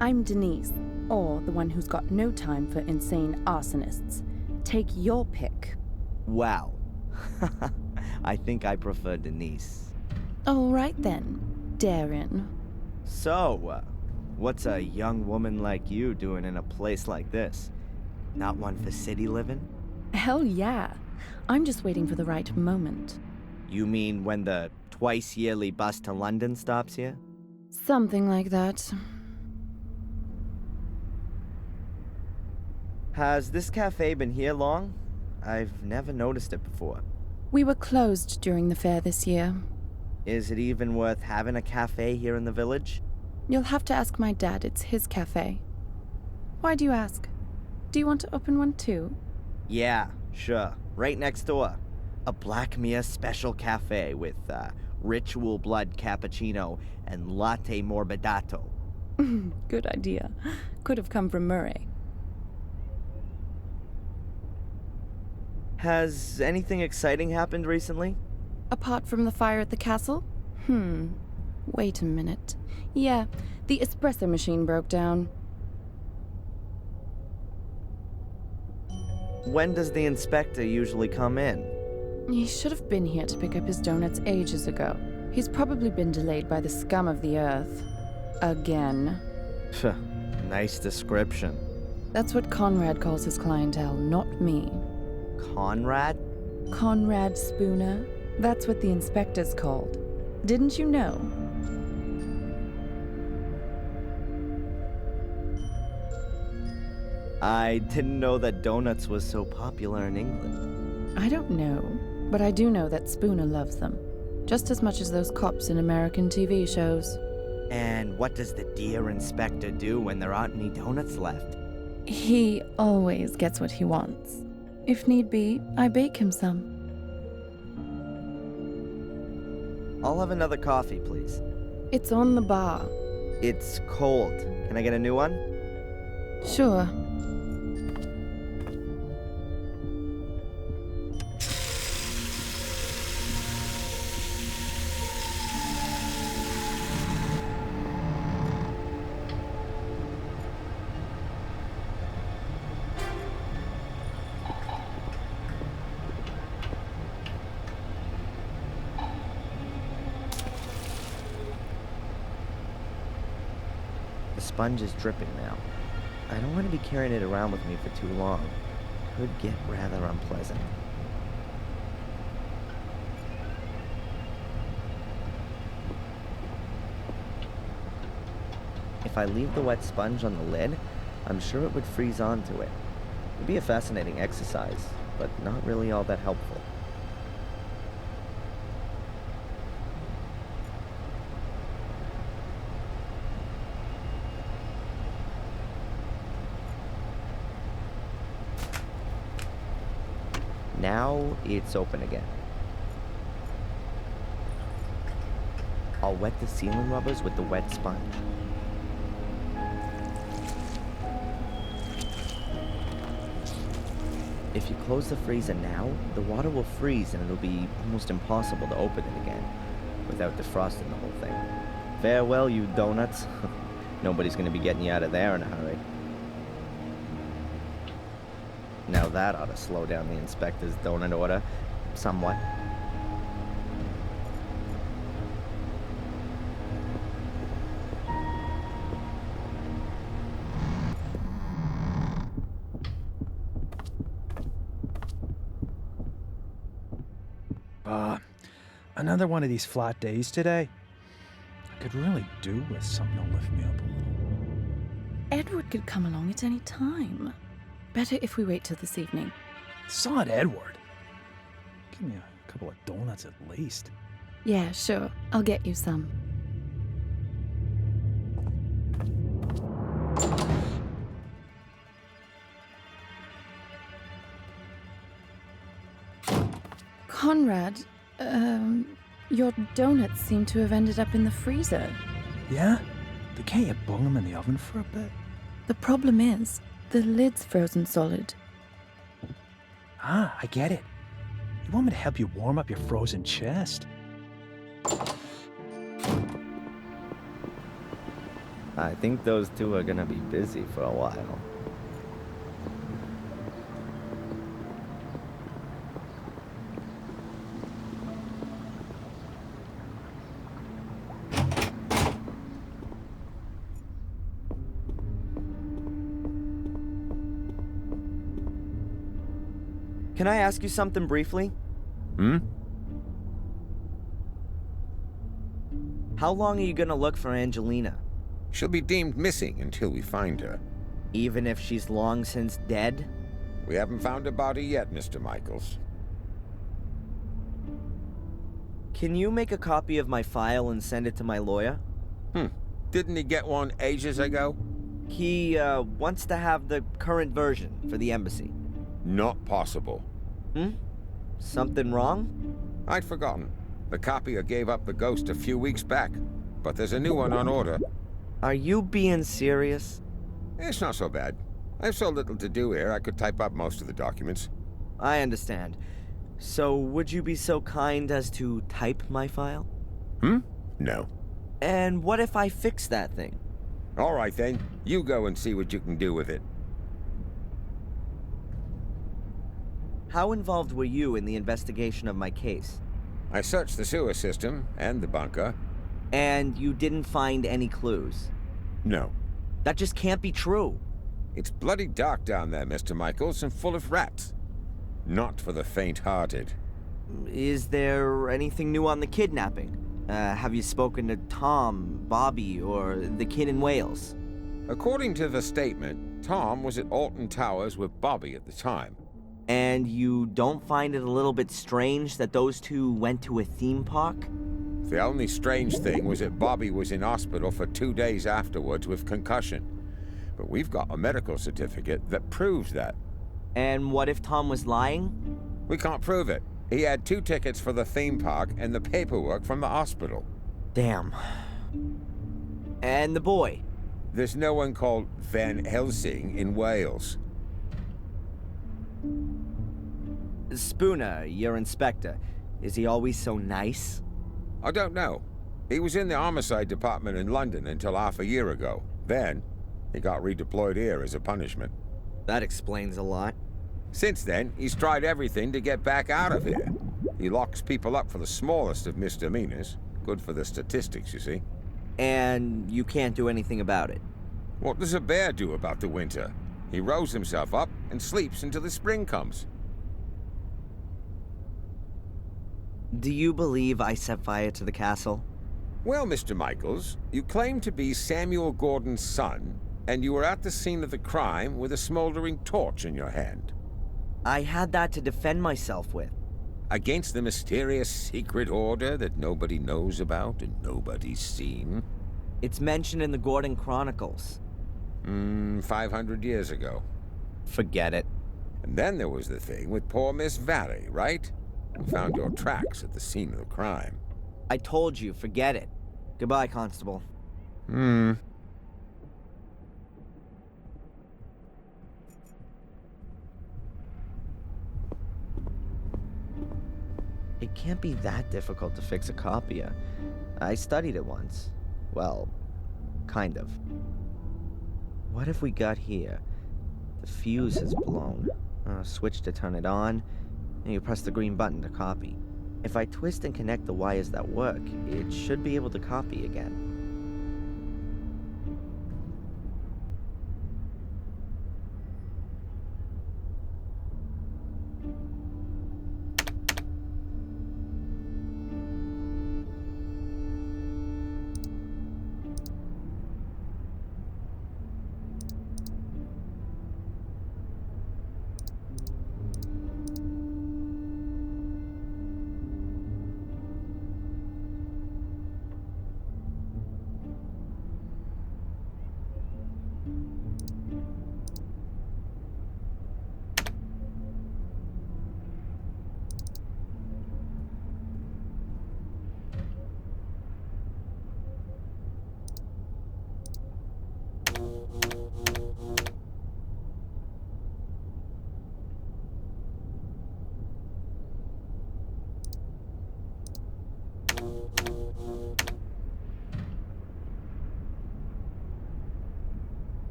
I'm Denise, or the one who's got no time for insane arsonists. Take your pick. Wow. I think I prefer Denise. All right then, Darren. So, what's a young woman like you doing in a place like this? Not one for city living? Hell yeah. I'm just waiting for the right moment. You mean when the twice-yearly bus to London stops here? Something like that. Has this cafe been here long? I've never noticed it before. We were closed during the fair this year. Is it even worth having a cafe here in the village? You'll have to ask my dad. It's his cafe. Why do you ask? Do you want to open one too? Yeah, sure. Right next door. A Black Mere special cafe with ritual blood cappuccino and latte morbidato. Good idea. Could have come from Murray. Has anything exciting happened recently? Apart from the fire at the castle? Wait a minute. Yeah, the espresso machine broke down. When does the inspector usually come in? He should have been here to pick up his donuts ages ago. He's probably been delayed by the scum of the earth. Again. Phew, nice description. That's what Conrad calls his clientele, not me. Conrad? Conrad Spooner. That's what the inspector's called. Didn't you know? I didn't know that donuts was so popular in England. I don't know, but I do know that Spooner loves them. Just as much as those cops in American TV shows. And what does the dear inspector do when there aren't any donuts left? He always gets what he wants. If need be, I bake him some. I'll have another coffee, please. It's on the bar. It's cold. Can I get a new one? Sure. The sponge is dripping now. I don't want to be carrying it around with me for too long. Could get rather unpleasant. If I leave the wet sponge on the lid, I'm sure it would freeze onto it. It'd be a fascinating exercise, but not really all that helpful. now it's open again. I'll wet the ceiling rubbers with the wet sponge. If you close the freezer now, the water will freeze and it'll be almost impossible to open it again without defrosting the whole thing. Farewell, you donuts. Nobody's gonna be getting you out of there in a hurry. Now that ought to slow down the inspector's donut order somewhat. Another one of these flat days today. I could really do with something to lift me up a little. Edward could come along at any time. Better if we wait till this evening. Sod Edward. Give me a couple of donuts at least. Yeah, sure. I'll get you some. Conrad, your donuts seem to have ended up in the freezer. Yeah? But can't you bung them in the oven for a bit? The problem is, the lid's frozen solid. Ah, I get it. You want me to help you warm up your frozen chest? I think those two are gonna be busy for a while. Can I ask you something briefly? How long are you gonna look for Angelina? She'll be deemed missing until we find her. Even if she's long since dead? We haven't found her body yet, Mr. Michaels. Can you make a copy of my file and send it to my lawyer? Didn't he get one ages ago? He, wants to have the current version for the embassy. Not possible. Something wrong? I'd forgotten. The copier gave up the ghost a few weeks back, but there's a new one on order. Are you being serious? It's not so bad. I have so little to do here, I could type up most of the documents. I understand. So, would you be so kind as to type my file? No. And what if I fix that thing? All right then, you go and see what you can do with it. How involved were you in the investigation of my case? I searched the sewer system and the bunker. And you didn't find any clues? No. That just can't be true. It's bloody dark down there, Mr. Michaels, and full of rats. Not for the faint-hearted. Is there anything new on the kidnapping? Have you spoken to Tom, Bobby, or the kid in Wales? According to the statement, Tom was at Alton Towers with Bobby at the time. And you don't find it a little bit strange that those two went to a theme park? The only strange thing was that Bobby was in hospital for 2 days afterwards with concussion. But we've got a medical certificate that proves that. And what if Tom was lying? We can't prove it. He had 2 tickets for the theme park and the paperwork from the hospital. Damn. And the boy? There's no one called Van Helsing in Wales. Spooner, your inspector, is he always so nice? I don't know. He was in the homicide department in London until half a year ago. Then, he got redeployed here as a punishment. That explains a lot. Since then, he's tried everything to get back out of here. He locks people up for the smallest of misdemeanors. Good for the statistics, you see. And you can't do anything about it? What does a bear do about the winter? He rolls himself up and sleeps until the spring comes. Do you believe I set fire to the castle? Well, Mr. Michaels, you claim to be Samuel Gordon's son, and you were at the scene of the crime with a smoldering torch in your hand. I had that to defend myself with. Against the mysterious secret order that nobody knows about and nobody's seen? It's mentioned in the Gordon Chronicles. 500 years ago. Forget it. And then there was the thing with poor Miss Valley, right? We found your tracks at the scene of the crime. I told you, forget it. Goodbye, Constable. It can't be that difficult to fix a copier. I studied it once. Well, kind of. What if we got here? The fuse has blown. Switch to turn it on, and you press the green button to copy. If I twist and connect the wires that work, it should be able to copy again.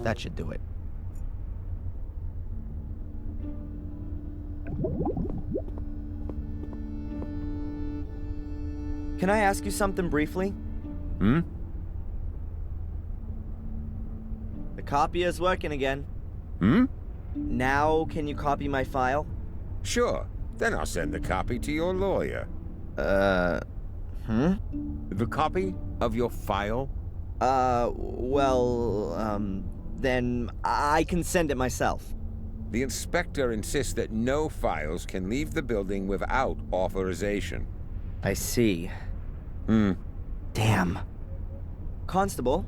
That should do it. Can I ask you something briefly? The copier is working again. Now can you copy my file? Sure. Then I'll send the copy to your lawyer. The copy of your file? Then I can send it myself. The inspector insists that no files can leave the building without authorization. I see. Damn. Constable?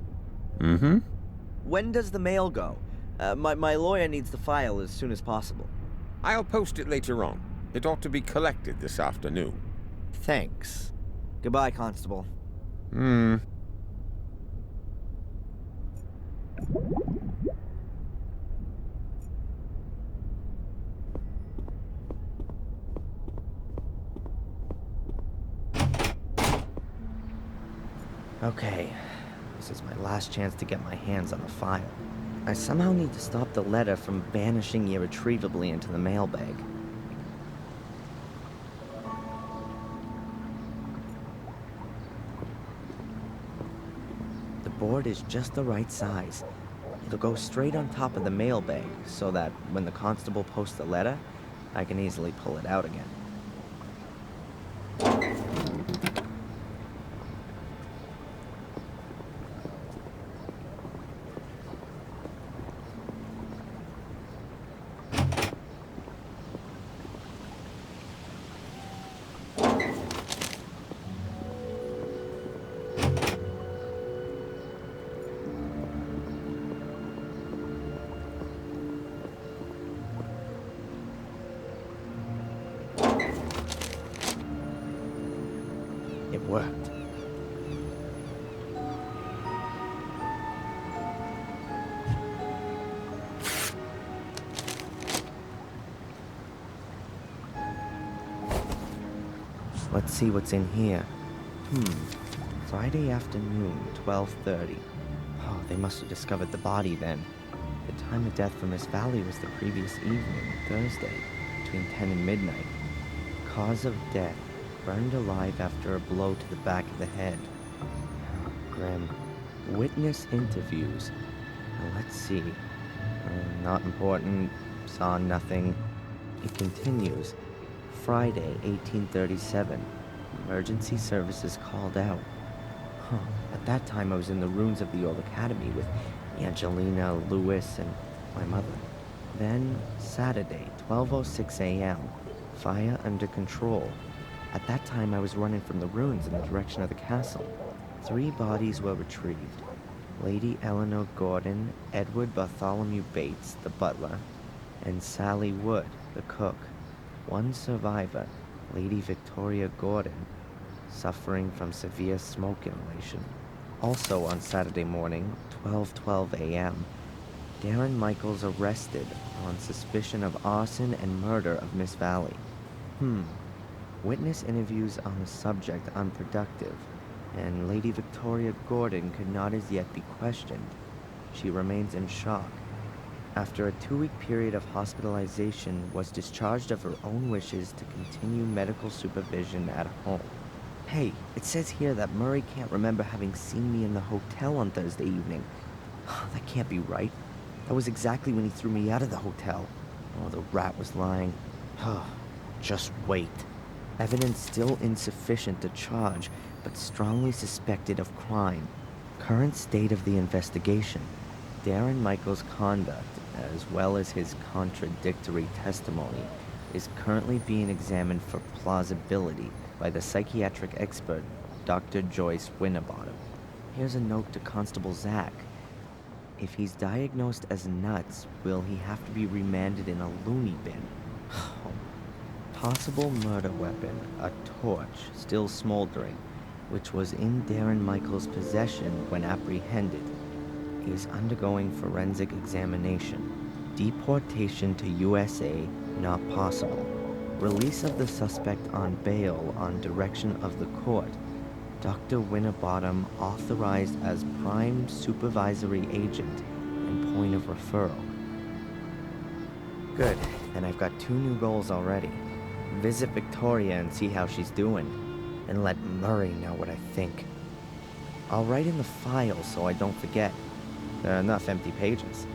When does the mail go? My lawyer needs the file as soon as possible. I'll post it later on. It ought to be collected this afternoon. Thanks. Goodbye, Constable. Okay, this is my last chance to get my hands on the file. I somehow need to stop the letter from vanishing irretrievably into the mailbag. The board is just the right size. It'll go straight on top of the mailbag so that when the constable posts the letter, I can easily pull it out again. It worked. Let's see what's in here. Friday afternoon, 12:30. Oh, they must have discovered the body then. The time of death for Miss Valley was the previous evening, Thursday, between 10 and midnight. Cause of death: burned alive after a blow to the back of the head. Grim. Witness interviews. Let's see. Not important. Saw nothing. It continues. Friday, 1837. Emergency services called out. At that time, I was in the ruins of the old academy with Angelina, Lewis, and my mother. Then, Saturday, 12:06 a.m. Fire under control. At that time, I was running from the ruins in the direction of the castle. 3 bodies were retrieved. Lady Eleanor Gordon, Edward Bartholomew Bates, the butler, and Sally Wood, the cook. 1 survivor, Lady Victoria Gordon, suffering from severe smoke inhalation. Also on Saturday morning, 12:12 a.m., Darren Michaels arrested on suspicion of arson and murder of Miss Valley. Witness interviews on the subject unproductive, and Lady Victoria Gordon could not as yet be questioned. She remains in shock. After a 2-week period of hospitalization, was discharged of her own wishes to continue medical supervision at home. Hey, it says here that Murray can't remember having seen me in the hotel on Thursday evening. That can't be right. That was exactly when he threw me out of the hotel. Oh, the rat was lying. Just wait. Evidence still insufficient to charge, but strongly suspected of crime. Current state of the investigation. Darren Michaels' conduct, as well as his contradictory testimony, is currently being examined for plausibility by the psychiatric expert, Dr. Joyce Winterbottom. Here's a note to Constable Zach. If he's diagnosed as nuts, will he have to be remanded in a loony bin? Possible murder weapon, a torch, still smoldering, which was in Darren Michaels' possession when apprehended, is undergoing forensic examination. Deportation to USA, not possible. Release of the suspect on bail on direction of the court. Dr. Winterbottom authorized as prime supervisory agent and point of referral. Good, then I've got 2 new goals already. Visit Victoria and see how she's doing, and let Murray know what I think. I'll write in the file so I don't forget. There are enough empty pages.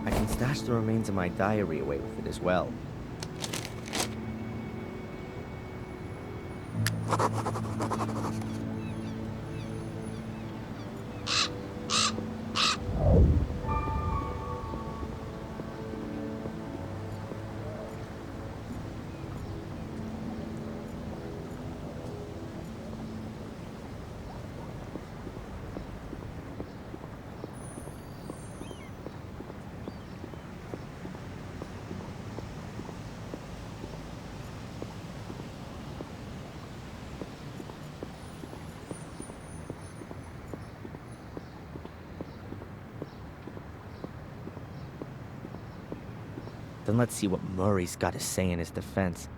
I can stash the remains of my diary away with it as well. Then let's see what Murray's got to say in his defense.